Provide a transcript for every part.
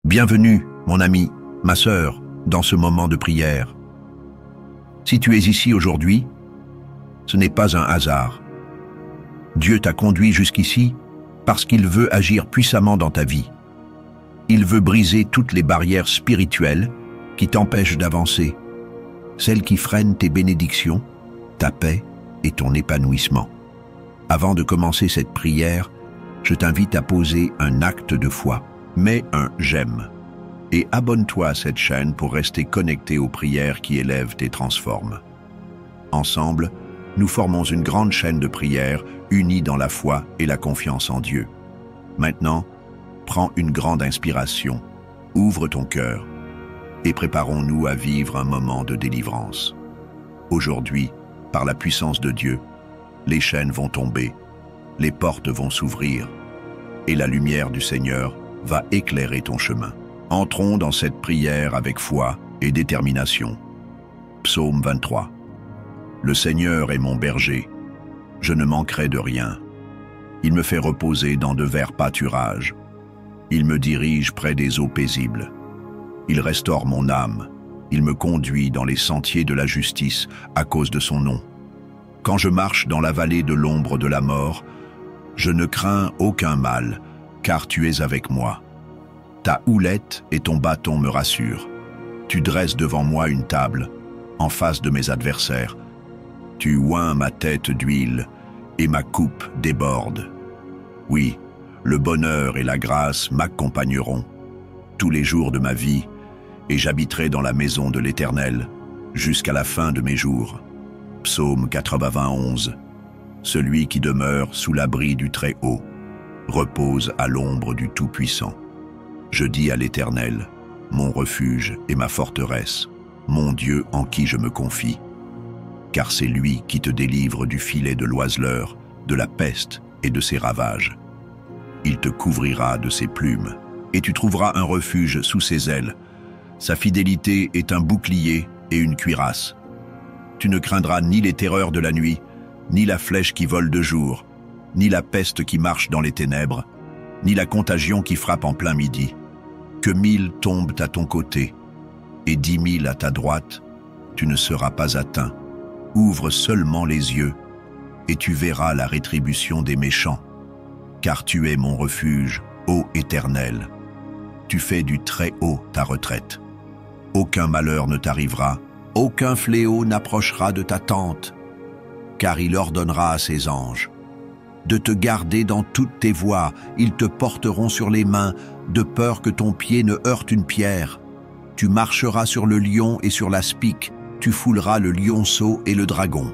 Bienvenue, mon ami, ma sœur, dans ce moment de prière. Si tu es ici aujourd'hui, ce n'est pas un hasard. Dieu t'a conduit jusqu'ici parce qu'il veut agir puissamment dans ta vie. Il veut briser toutes les barrières spirituelles qui t'empêchent d'avancer, celles qui freinent tes bénédictions, ta paix et ton épanouissement. Avant de commencer cette prière, je t'invite à poser un acte de foi. Mets un j'aime et abonne-toi à cette chaîne pour rester connecté aux prières qui élèvent et transforment. Ensemble, nous formons une grande chaîne de prières unie dans la foi et la confiance en Dieu. Maintenant, prends une grande inspiration, ouvre ton cœur et préparons-nous à vivre un moment de délivrance. Aujourd'hui, par la puissance de Dieu, les chaînes vont tomber, les portes vont s'ouvrir et la lumière du Seigneur va éclairer ton chemin. Entrons dans cette prière avec foi et détermination. Psaume 23. Le Seigneur est mon berger, je ne manquerai de rien. Il me fait reposer dans de verts pâturages. Il me dirige près des eaux paisibles. Il restaure mon âme. Il me conduit dans les sentiers de la justice à cause de son nom. Quand je marche dans la vallée de l'ombre de la mort, je ne crains aucun mal, car tu es avec moi. Ta houlette et ton bâton me rassurent. Tu dresses devant moi une table, en face de mes adversaires. Tu oins ma tête d'huile, et ma coupe déborde. Oui, le bonheur et la grâce m'accompagneront tous les jours de ma vie, et j'habiterai dans la maison de l'Éternel jusqu'à la fin de mes jours. Psaume 91. Celui qui demeure sous l'abri du Très-Haut repose à l'ombre du Tout-Puissant. Je dis à l'Éternel, mon refuge et ma forteresse, mon Dieu en qui je me confie. Car c'est lui qui te délivre du filet de l'oiseleur, de la peste et de ses ravages. Il te couvrira de ses plumes, et tu trouveras un refuge sous ses ailes. Sa fidélité est un bouclier et une cuirasse. Tu ne craindras ni les terreurs de la nuit, ni la flèche qui vole de jour, ni la peste qui marche dans les ténèbres, ni la contagion qui frappe en plein midi. Que 1000 tombent à ton côté, et 10 000 à ta droite, tu ne seras pas atteint. Ouvre seulement les yeux, et tu verras la rétribution des méchants. Car tu es mon refuge, ô Éternel. Tu fais du Très-Haut ta retraite. Aucun malheur ne t'arrivera, aucun fléau n'approchera de ta tente, car il ordonnera à ses anges de te garder dans toutes tes voies. Ils te porteront sur les mains, de peur que ton pied ne heurte une pierre. Tu marcheras sur le lion et sur l'aspic, tu fouleras le lionceau et le dragon.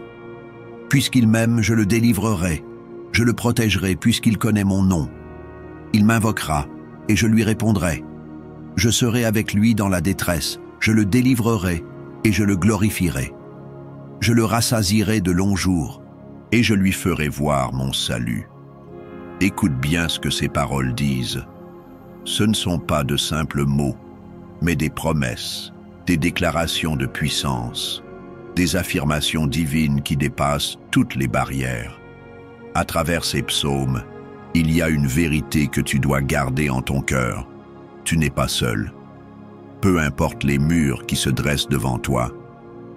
Puisqu'il m'aime, je le délivrerai, je le protégerai puisqu'il connaît mon nom. Il m'invoquera, et je lui répondrai. Je serai avec lui dans la détresse, je le délivrerai, et je le glorifierai. Je le rassasierai de longs jours, et je lui ferai voir mon salut. Écoute bien ce que ces paroles disent. Ce ne sont pas de simples mots, mais des promesses, des déclarations de puissance, des affirmations divines qui dépassent toutes les barrières. À travers ces psaumes, il y a une vérité que tu dois garder en ton cœur. Tu n'es pas seul. Peu importe les murs qui se dressent devant toi,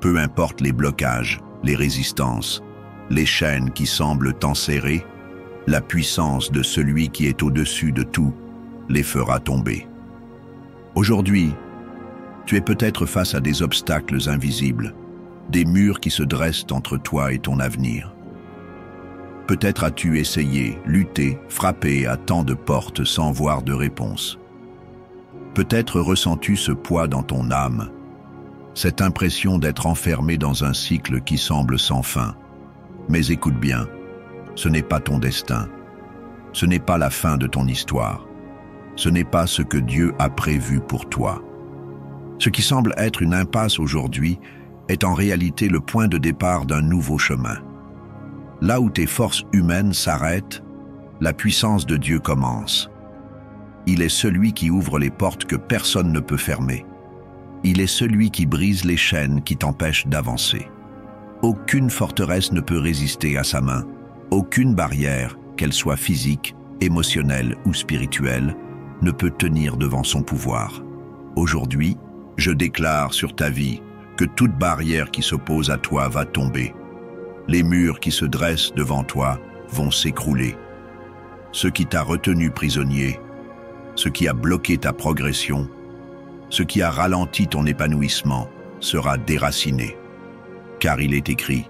peu importe les blocages, les résistances, les chaînes qui semblent t'enserrer, la puissance de celui qui est au-dessus de tout les fera tomber. Aujourd'hui, tu es peut-être face à des obstacles invisibles, des murs qui se dressent entre toi et ton avenir. Peut-être as-tu essayé, lutté, frappé à tant de portes sans voir de réponse. Peut-être ressens-tu ce poids dans ton âme, cette impression d'être enfermé dans un cycle qui semble sans fin. Mais écoute bien, ce n'est pas ton destin, ce n'est pas la fin de ton histoire, ce n'est pas ce que Dieu a prévu pour toi. Ce qui semble être une impasse aujourd'hui est en réalité le point de départ d'un nouveau chemin. Là où tes forces humaines s'arrêtent, la puissance de Dieu commence. Il est celui qui ouvre les portes que personne ne peut fermer. Il est celui qui brise les chaînes qui t'empêchent d'avancer. Aucune forteresse ne peut résister à sa main. Aucune barrière, qu'elle soit physique, émotionnelle ou spirituelle, ne peut tenir devant son pouvoir. Aujourd'hui, je déclare sur ta vie que toute barrière qui s'oppose à toi va tomber. Les murs qui se dressent devant toi vont s'écrouler. Ce qui t'a retenu prisonnier, ce qui a bloqué ta progression, ce qui a ralenti ton épanouissement sera déraciné. Car il est écrit,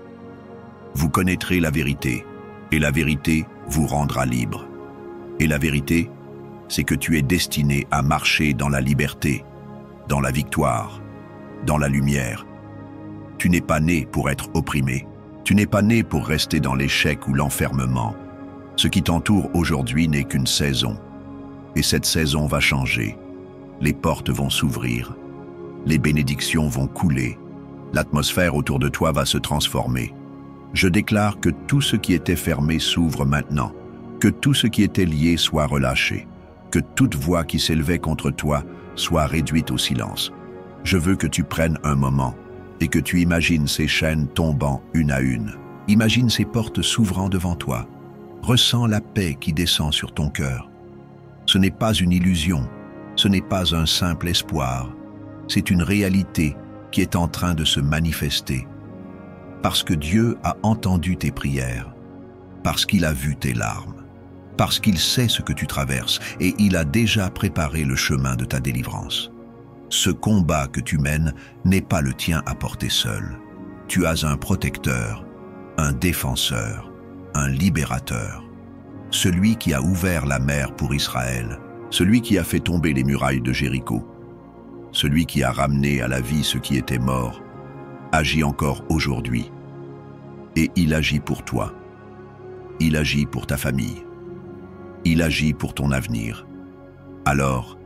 vous connaîtrez la vérité, et la vérité vous rendra libre. Et la vérité, c'est que tu es destiné à marcher dans la liberté, dans la victoire, dans la lumière. Tu n'es pas né pour être opprimé. Tu n'es pas né pour rester dans l'échec ou l'enfermement. Ce qui t'entoure aujourd'hui n'est qu'une saison. Et cette saison va changer. Les portes vont s'ouvrir. Les bénédictions vont couler. L'atmosphère autour de toi va se transformer. Je déclare que tout ce qui était fermé s'ouvre maintenant. Que tout ce qui était lié soit relâché. Que toute voix qui s'élevait contre toi soit réduite au silence. Je veux que tu prennes un moment et que tu imagines ces chaînes tombant une à une. Imagine ces portes s'ouvrant devant toi. Ressens la paix qui descend sur ton cœur. Ce n'est pas une illusion, ce n'est pas un simple espoir, c'est une réalité qui est en train de se manifester. Parce que Dieu a entendu tes prières, parce qu'il a vu tes larmes, parce qu'il sait ce que tu traverses et il a déjà préparé le chemin de ta délivrance. Ce combat que tu mènes n'est pas le tien à porter seul. Tu as un protecteur, un défenseur, un libérateur. Celui qui a ouvert la mer pour Israël, celui qui a fait tomber les murailles de Jéricho, celui qui a ramené à la vie ce qui était mort, agit encore aujourd'hui. Et il agit pour toi. Il agit pour ta famille. Il agit pour ton avenir. Alors,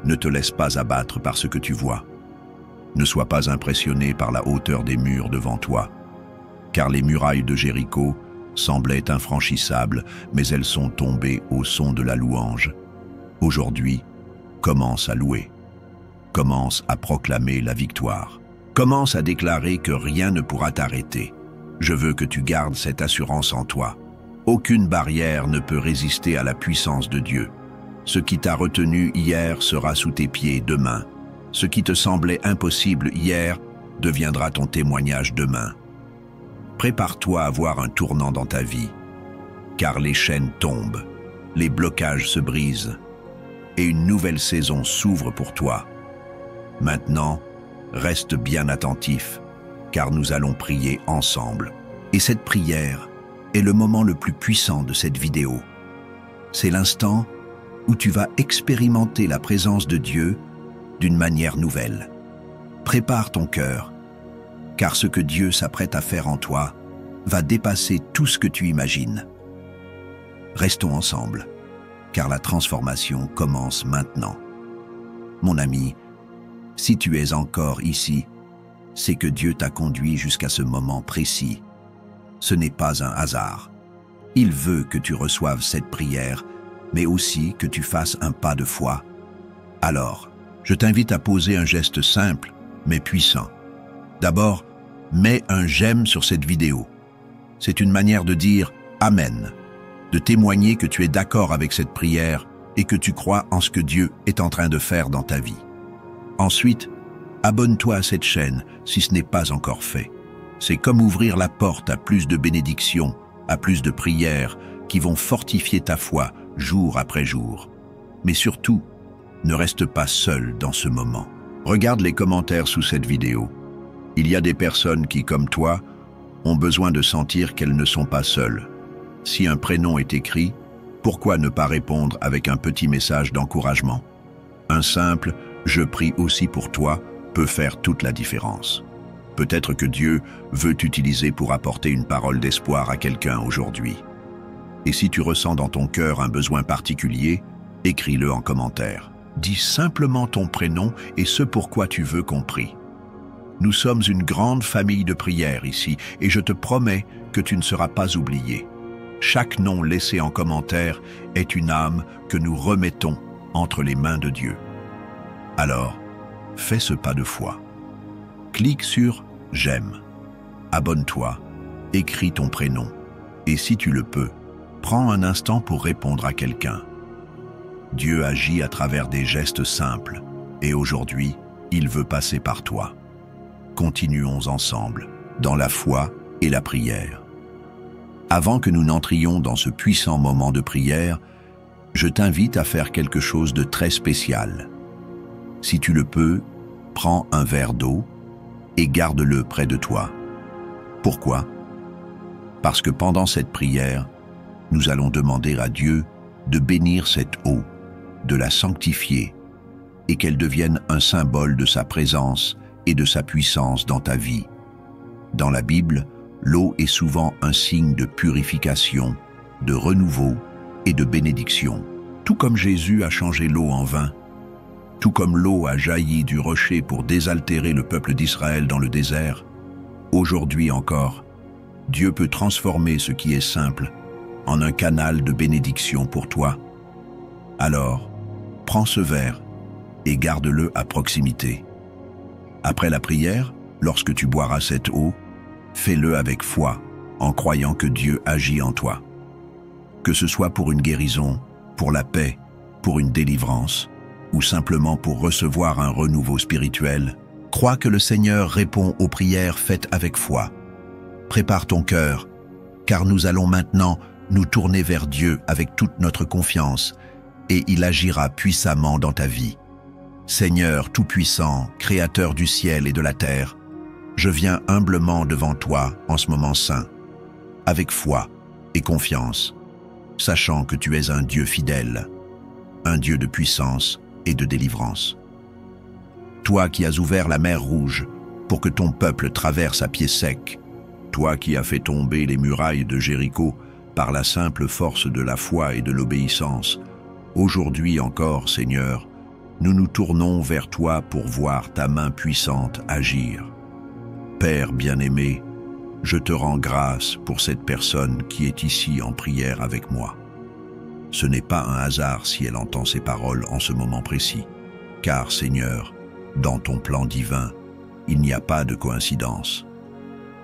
ne te laisse pas abattre par ce que tu vois. Ne sois pas impressionné par la hauteur des murs devant toi, car les murailles de Jéricho semblaient infranchissables, mais elles sont tombées au son de la louange. Aujourd'hui, commence à louer. Commence à proclamer la victoire. Commence à déclarer que rien ne pourra t'arrêter. Je veux que tu gardes cette assurance en toi. Aucune barrière ne peut résister à la puissance de Dieu. Ce qui t'a retenu hier sera sous tes pieds demain. Ce qui te semblait impossible hier deviendra ton témoignage demain. Prépare-toi à voir un tournant dans ta vie, car les chaînes tombent, les blocages se brisent, et une nouvelle saison s'ouvre pour toi. Maintenant, reste bien attentif, car nous allons prier ensemble. Et cette prière est le moment le plus puissant de cette vidéo. C'est l'instant où tu vas expérimenter la présence de Dieu d'une manière nouvelle. Prépare ton cœur, car ce que Dieu s'apprête à faire en toi va dépasser tout ce que tu imagines. Restons ensemble, car la transformation commence maintenant. Mon ami, si tu es encore ici, c'est que Dieu t'a conduit jusqu'à ce moment précis. Ce n'est pas un hasard. Il veut que tu reçoives cette prière, mais aussi que tu fasses un pas de foi. Alors, je t'invite à poser un geste simple, mais puissant. D'abord, mets un j'aime sur cette vidéo. C'est une manière de dire « Amen », de témoigner que tu es d'accord avec cette prière et que tu crois en ce que Dieu est en train de faire dans ta vie. Ensuite, abonne-toi à cette chaîne si ce n'est pas encore fait. C'est comme ouvrir la porte à plus de bénédictions, à plus de prières qui vont fortifier ta foi jour après jour. Mais surtout, ne reste pas seul dans ce moment. Regarde les commentaires sous cette vidéo. Il y a des personnes qui, comme toi, ont besoin de sentir qu'elles ne sont pas seules. Si un prénom est écrit, pourquoi ne pas répondre avec un petit message d'encouragement? Un simple « Je prie aussi pour toi » peut faire toute la différence. Peut-être que Dieu veut t'utiliser pour apporter une parole d'espoir à quelqu'un aujourd'hui. Et si tu ressens dans ton cœur un besoin particulier, écris-le en commentaire. Dis simplement ton prénom et ce pourquoi tu veux qu'on prie. Nous sommes une grande famille de prières ici et je te promets que tu ne seras pas oublié. Chaque nom laissé en commentaire est une âme que nous remettons entre les mains de Dieu. Alors, fais ce pas de foi. Clique sur « J'aime », abonne-toi, écris ton prénom et si tu le peux, prends un instant pour répondre à quelqu'un. Dieu agit à travers des gestes simples, et aujourd'hui, il veut passer par toi. Continuons ensemble, dans la foi et la prière. Avant que nous n'entrions dans ce puissant moment de prière, je t'invite à faire quelque chose de très spécial. Si tu le peux, prends un verre d'eau et garde-le près de toi. Pourquoi? Parce que pendant cette prière, nous allons demander à Dieu de bénir cette eau, de la sanctifier, et qu'elle devienne un symbole de sa présence et de sa puissance dans ta vie. Dans la Bible, l'eau est souvent un signe de purification, de renouveau et de bénédiction. Tout comme Jésus a changé l'eau en vin, tout comme l'eau a jailli du rocher pour désaltérer le peuple d'Israël dans le désert, aujourd'hui encore, Dieu peut transformer ce qui est simple en un canal de bénédiction pour toi. Alors, prends ce verre et garde-le à proximité. Après la prière, lorsque tu boiras cette eau, fais-le avec foi, en croyant que Dieu agit en toi. Que ce soit pour une guérison, pour la paix, pour une délivrance, ou simplement pour recevoir un renouveau spirituel, crois que le Seigneur répond aux prières faites avec foi. Prépare ton cœur, car nous allons maintenant nous tourner vers Dieu avec toute notre confiance, et il agira puissamment dans ta vie. Seigneur Tout-Puissant, Créateur du ciel et de la terre, je viens humblement devant toi en ce moment saint, avec foi et confiance, sachant que tu es un Dieu fidèle, un Dieu de puissance et de délivrance. Toi qui as ouvert la mer Rouge pour que ton peuple traverse à pied sec, toi qui as fait tomber les murailles de Jéricho par la simple force de la foi et de l'obéissance, aujourd'hui encore, Seigneur, nous nous tournons vers toi pour voir ta main puissante agir. Père bien-aimé, je te rends grâce pour cette personne qui est ici en prière avec moi. Ce n'est pas un hasard si elle entend ces paroles en ce moment précis, car, Seigneur, dans ton plan divin, il n'y a pas de coïncidence.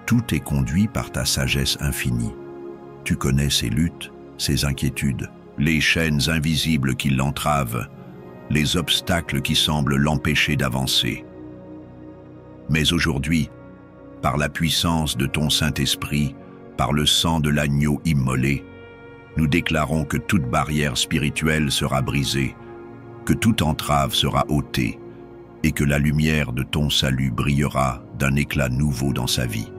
Tout est conduit par ta sagesse infinie. Tu connais ses luttes, ses inquiétudes, les chaînes invisibles qui l'entravent, les obstacles qui semblent l'empêcher d'avancer. Mais aujourd'hui, par la puissance de ton Saint-Esprit, par le sang de l'agneau immolé, nous déclarons que toute barrière spirituelle sera brisée, que toute entrave sera ôtée, et que la lumière de ton salut brillera d'un éclat nouveau dans sa vie.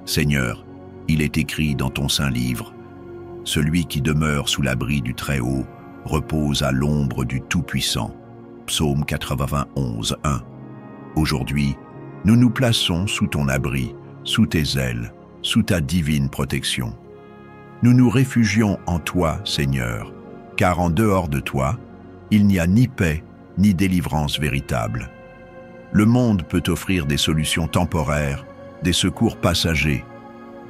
Seigneur, il est écrit dans ton saint livre, « Celui qui demeure sous l'abri du Très-Haut repose à l'ombre du Tout-Puissant. » Psaume 91, 1. Aujourd'hui, nous nous plaçons sous ton abri, sous tes ailes, sous ta divine protection. Nous nous réfugions en toi, Seigneur, car en dehors de toi, il n'y a ni paix, ni délivrance véritable. Le monde peut offrir des solutions temporaires, des secours passagers,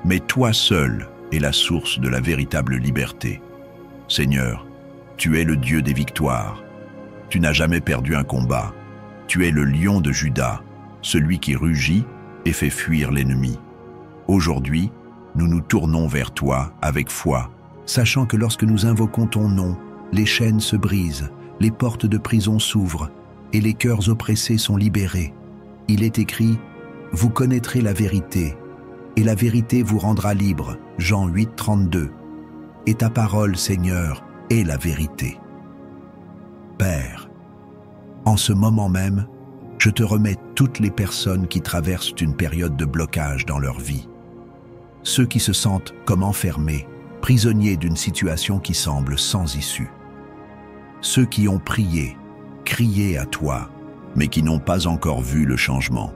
mais toi seul es la source de la véritable liberté. Seigneur, tu es le Dieu des victoires. Tu n'as jamais perdu un combat. Tu es le lion de Juda, celui qui rugit et fait fuir l'ennemi. Aujourd'hui, nous nous tournons vers toi avec foi, sachant que lorsque nous invoquons ton nom, les chaînes se brisent, les portes de prison s'ouvrent et les cœurs oppressés sont libérés. Il est écrit « Vous connaîtrez la vérité, et la vérité vous rendra libre » Jean 8, 32. Et ta parole, Seigneur, est la vérité. Père, en ce moment même, je te remets toutes les personnes qui traversent une période de blocage dans leur vie. Ceux qui se sentent comme enfermés, prisonniers d'une situation qui semble sans issue. Ceux qui ont prié, crié à toi, mais qui n'ont pas encore vu le changement.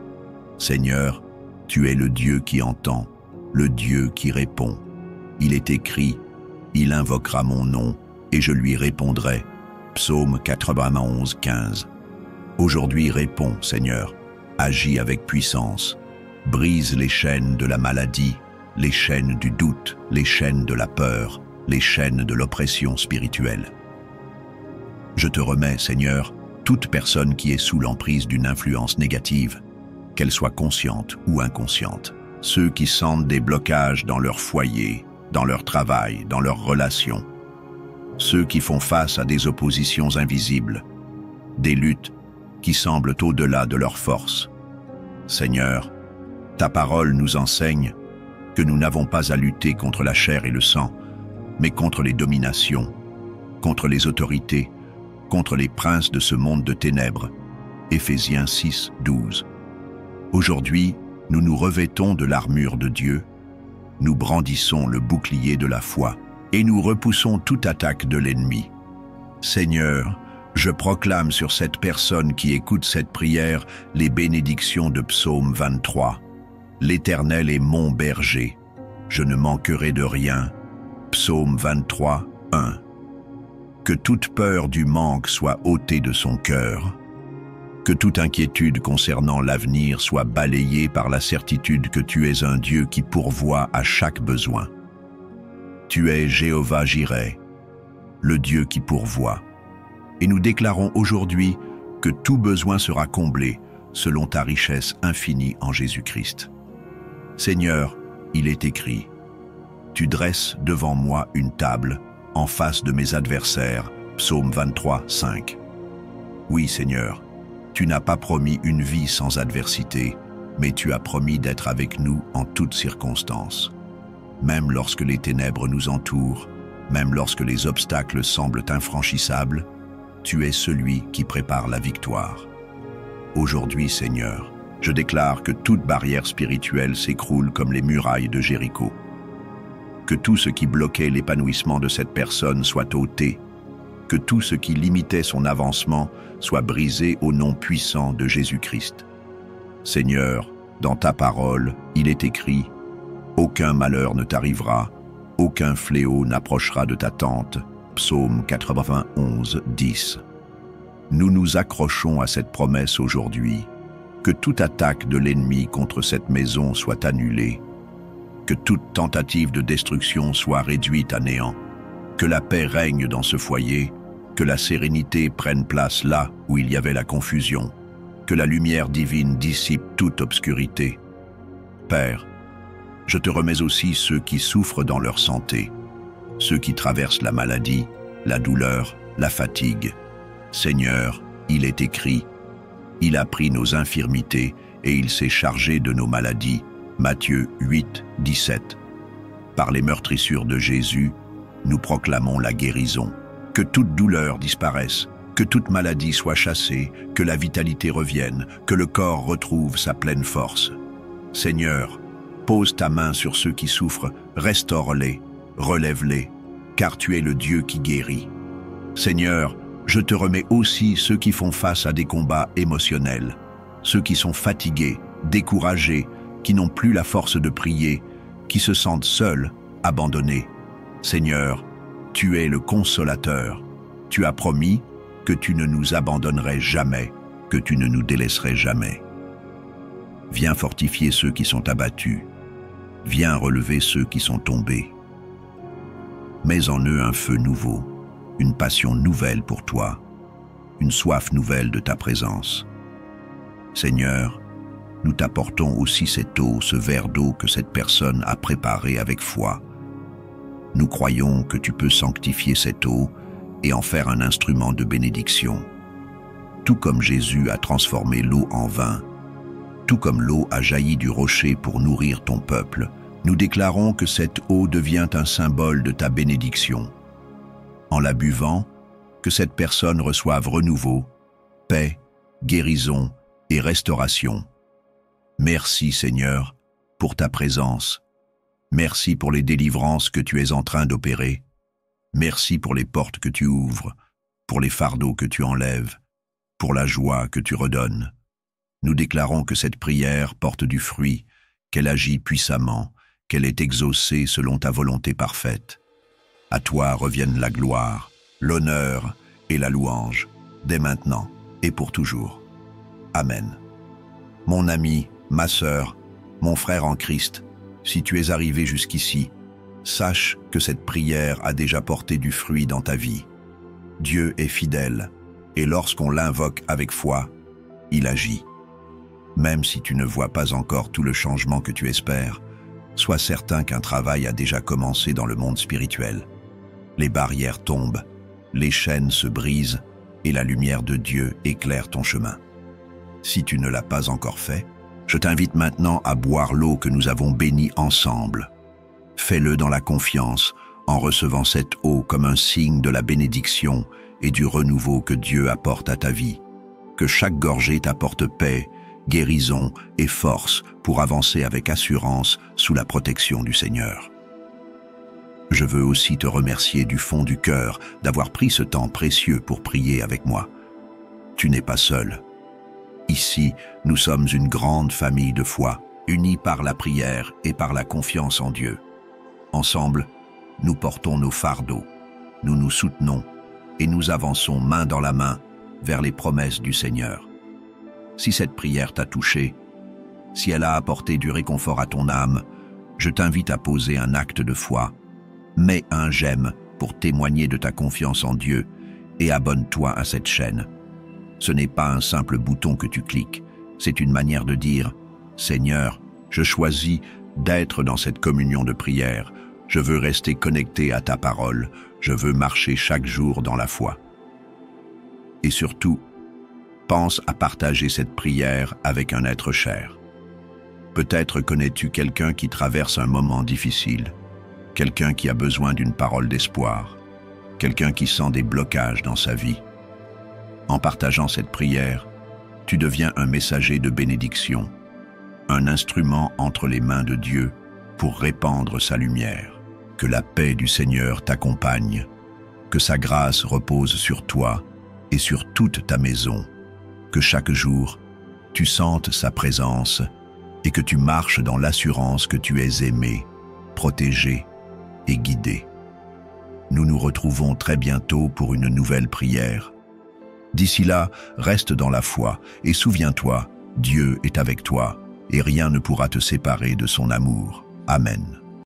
Seigneur, tu es le Dieu qui entend, le Dieu qui répond. Il est écrit, « Il invoquera mon nom, et je lui répondrai. » Psaume 91, 15. Aujourd'hui, réponds, Seigneur, agis avec puissance, brise les chaînes de la maladie, les chaînes du doute, les chaînes de la peur, les chaînes de l'oppression spirituelle. Je te remets, Seigneur, toute personne qui est sous l'emprise d'une influence négative, qu'elle soit consciente ou inconsciente. Ceux qui sentent des blocages dans leur foyer, dans leur travail, dans leurs relations. ceux qui font face à des oppositions invisibles, des luttes qui semblent au-delà de leurs forces. Seigneur, ta parole nous enseigne que nous n'avons pas à lutter contre la chair et le sang, mais contre les dominations, contre les autorités, contre les princes de ce monde de ténèbres. Éphésiens 6, 12. Aujourd'hui, nous nous revêtons de l'armure de Dieu, nous brandissons le bouclier de la foi et nous repoussons toute attaque de l'ennemi. Seigneur, je proclame sur cette personne qui écoute cette prière les bénédictions de Psaume 23. L'Éternel est mon berger, je ne manquerai de rien. Psaume 23, 1. Que toute peur du manque soit ôtée de son cœur. Que toute inquiétude concernant l'avenir soit balayée par la certitude que tu es un Dieu qui pourvoit à chaque besoin. Tu es Jéhovah Jireh, le Dieu qui pourvoit. Et nous déclarons aujourd'hui que tout besoin sera comblé selon ta richesse infinie en Jésus-Christ. Seigneur, il est écrit, « Tu dresses devant moi une table en face de mes adversaires. » Psaume 23, 5. Oui, Seigneur, tu n'as pas promis une vie sans adversité, mais tu as promis d'être avec nous en toutes circonstances. Même lorsque les ténèbres nous entourent, même lorsque les obstacles semblent infranchissables, tu es celui qui prépare la victoire. Aujourd'hui, Seigneur, je déclare que toute barrière spirituelle s'écroule comme les murailles de Jéricho. Que tout ce qui bloquait l'épanouissement de cette personne soit ôté, que tout ce qui limitait son avancement soit brisé au nom puissant de Jésus-Christ. Seigneur, dans ta parole, il est écrit « Aucun malheur ne t'arrivera, aucun fléau n'approchera de ta tente. » Psaume 91, 10. Nous nous accrochons à cette promesse aujourd'hui, que toute attaque de l'ennemi contre cette maison soit annulée, que toute tentative de destruction soit réduite à néant, que la paix règne dans ce foyer, que la sérénité prenne place là où il y avait la confusion, que la lumière divine dissipe toute obscurité. Père, je te remets aussi ceux qui souffrent dans leur santé, ceux qui traversent la maladie, la douleur, la fatigue. Seigneur, il est écrit, « Il a pris nos infirmités et il s'est chargé de nos maladies. » Matthieu 8, 17. Par les meurtrissures de Jésus, nous proclamons la guérison. Que toute douleur disparaisse, que toute maladie soit chassée, que la vitalité revienne, que le corps retrouve sa pleine force. Seigneur, pose ta main sur ceux qui souffrent, restaure-les, relève-les, car tu es le Dieu qui guérit. Seigneur, je te remets aussi ceux qui font face à des combats émotionnels, ceux qui sont fatigués, découragés, qui n'ont plus la force de prier, qui se sentent seuls, abandonnés. Seigneur, tu es le consolateur. Tu as promis que tu ne nous abandonnerais jamais, que tu ne nous délaisserais jamais. Viens fortifier ceux qui sont abattus. Viens relever ceux qui sont tombés. Mets en eux un feu nouveau, une passion nouvelle pour toi, une soif nouvelle de ta présence. Seigneur, nous t'apportons aussi cette eau, ce verre d'eau que cette personne a préparé avec foi. Nous croyons que tu peux sanctifier cette eau et en faire un instrument de bénédiction. Tout comme Jésus a transformé l'eau en vin, tout comme l'eau a jailli du rocher pour nourrir ton peuple, nous déclarons que cette eau devient un symbole de ta bénédiction. En la buvant, que cette personne reçoive renouveau, paix, guérison et restauration. Merci Seigneur pour ta présence. Merci pour les délivrances que tu es en train d'opérer. Merci pour les portes que tu ouvres, pour les fardeaux que tu enlèves, pour la joie que tu redonnes. Nous déclarons que cette prière porte du fruit, qu'elle agit puissamment, qu'elle est exaucée selon ta volonté parfaite. À toi reviennent la gloire, l'honneur et la louange, dès maintenant et pour toujours. Amen. Mon ami, ma sœur, mon frère en Christ, si tu es arrivé jusqu'ici, sache que cette prière a déjà porté du fruit dans ta vie. Dieu est fidèle, et lorsqu'on l'invoque avec foi, il agit. Même si tu ne vois pas encore tout le changement que tu espères, sois certain qu'un travail a déjà commencé dans le monde spirituel. Les barrières tombent, les chaînes se brisent et la lumière de Dieu éclaire ton chemin. Si tu ne l'as pas encore fait, je t'invite maintenant à boire l'eau que nous avons bénie ensemble. Fais-le dans la confiance, en recevant cette eau comme un signe de la bénédiction et du renouveau que Dieu apporte à ta vie. Que chaque gorgée t'apporte paix, guérison et force pour avancer avec assurance sous la protection du Seigneur. Je veux aussi te remercier du fond du cœur d'avoir pris ce temps précieux pour prier avec moi. Tu n'es pas seul. Ici, nous sommes une grande famille de foi, unis par la prière et par la confiance en Dieu. Ensemble, nous portons nos fardeaux, nous nous soutenons et nous avançons main dans la main vers les promesses du Seigneur. Si cette prière t'a touché, si elle a apporté du réconfort à ton âme, je t'invite à poser un acte de foi. Mets un j'aime pour témoigner de ta confiance en Dieu et abonne-toi à cette chaîne. Ce n'est pas un simple bouton que tu cliques, c'est une manière de dire « Seigneur, je choisis d'être dans cette communion de prière. Je veux rester connecté à ta parole. Je veux marcher chaque jour dans la foi. » Et surtout, pense à partager cette prière avec un être cher. Peut-être connais-tu quelqu'un qui traverse un moment difficile, quelqu'un qui a besoin d'une parole d'espoir, quelqu'un qui sent des blocages dans sa vie. En partageant cette prière, tu deviens un messager de bénédiction, un instrument entre les mains de Dieu pour répandre sa lumière. Que la paix du Seigneur t'accompagne, que sa grâce repose sur toi et sur toute ta maison, que chaque jour, tu sentes sa présence et que tu marches dans l'assurance que tu es aimé, protégé et guidé. Nous nous retrouvons très bientôt pour une nouvelle prière. D'ici là, reste dans la foi et souviens-toi, Dieu est avec toi et rien ne pourra te séparer de son amour. Amen.